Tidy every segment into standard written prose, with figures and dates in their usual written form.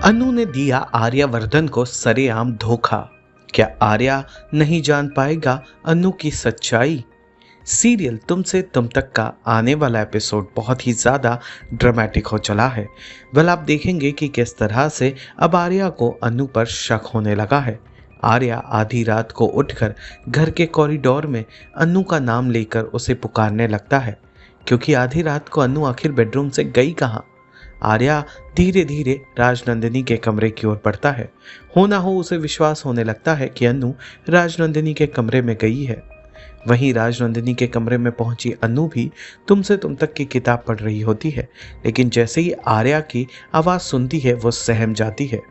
अनु ने दिया आर्यवर्धन को सरेआम धोखा। क्या आर्या नहीं जान पाएगा अनु की सच्चाई? सीरियल तुमसे तुम तक का आने वाला एपिसोड बहुत ही ज़्यादा ड्रामेटिक हो चला है। आप देखेंगे कि किस तरह से अब आर्या को अनु पर शक होने लगा है। आर्या आधी रात को उठकर घर के कॉरिडोर में अनु का नाम लेकर उसे पुकारने लगता है, क्योंकि आधी रात को अनु आखिर बेडरूम से गई कहाँ। आर्या धीरे धीरे राजनंदिनी के कमरे की ओर बढ़ता है। हो ना हो उसे विश्वास होने लगता है कि अनु राजनंदिनी के कमरे में गई है। वहीं राजनंदिनी के कमरे में पहुंची अनु भी तुमसे तुम तक की किताब पढ़ रही होती है, लेकिन जैसे ही आर्या की आवाज़ सुनती है वो सहम जाती है।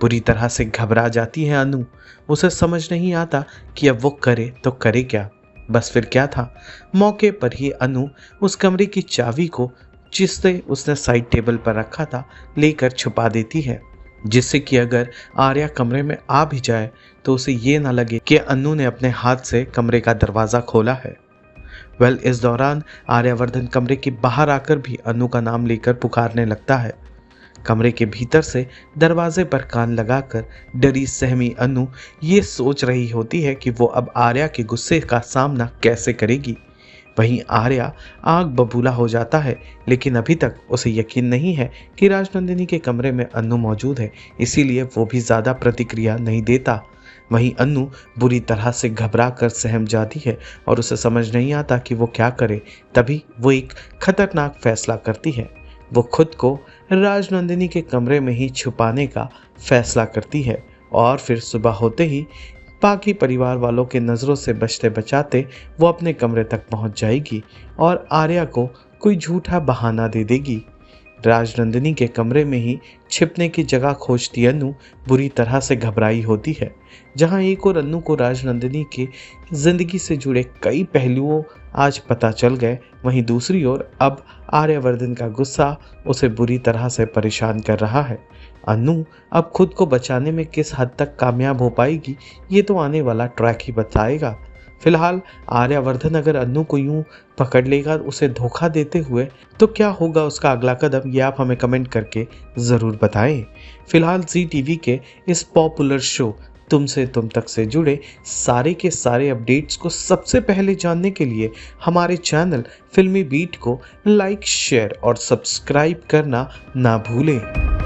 बुरी तरह से घबरा जाती है अनु। उसे समझ नहीं आता कि अब वो करे तो करे क्या। बस फिर क्या था, मौके पर ही अनु उस कमरे की चाबी को, जिससे उसने साइड टेबल पर रखा था, लेकर छुपा देती है, जिससे कि अगर आर्या कमरे में आ भी जाए तो उसे ये ना लगे कि अनु ने अपने हाथ से कमरे का दरवाज़ा खोला है। इस दौरान आर्यवर्धन कमरे के बाहर आकर भी अनु का नाम लेकर पुकारने लगता है। कमरे के भीतर से दरवाजे पर कान लगाकर डरी सहमी अनु ये सोच रही होती है कि वो अब आर्या के गुस्से का सामना कैसे करेगी। वहीं आर्या आग बबूला हो जाता है, लेकिन अभी तक उसे यकीन नहीं है कि राजनंदिनी के कमरे में अनु मौजूद है, इसीलिए वो भी ज़्यादा प्रतिक्रिया नहीं देता। वहीं अनु बुरी तरह से घबरा कर सहम जाती है और उसे समझ नहीं आता कि वो क्या करे। तभी वो एक खतरनाक फैसला करती है। वो खुद को राजनंदिनी के कमरे में ही छुपाने का फैसला करती है और फिर सुबह होते ही बाकी परिवार वालों के नज़रों से बचते बचाते वो अपने कमरे तक पहुंच जाएगी और आर्या को कोई झूठा बहाना दे देगी। राजनंदिनी के कमरे में ही छिपने की जगह खोजती अनु बुरी तरह से घबराई होती है। जहां एक और अनु को राजनंदिनी के जिंदगी से जुड़े कई पहलुओं आज पता चल गए, वहीं दूसरी ओर अब आर्यवर्धन का गुस्सा उसे बुरी तरह से परेशान कर रहा है। अनु अब खुद को बचाने में किस हद तक कामयाब हो पाएगी, ये तो आने वाला ट्रैक ही बताएगा। फिलहाल आर्यवर्धन अगर अनु को यूं पकड़ लेगा उसे धोखा देते हुए, तो क्या होगा उसका अगला कदम, ये आप हमें कमेंट करके ज़रूर बताएं। फिलहाल जी टीवी के इस पॉपुलर शो तुमसे तुम तक से जुड़े सारे के सारे अपडेट्स को सबसे पहले जानने के लिए हमारे चैनल फिल्मी बीट को लाइक, शेयर और सब्सक्राइब करना ना भूलें।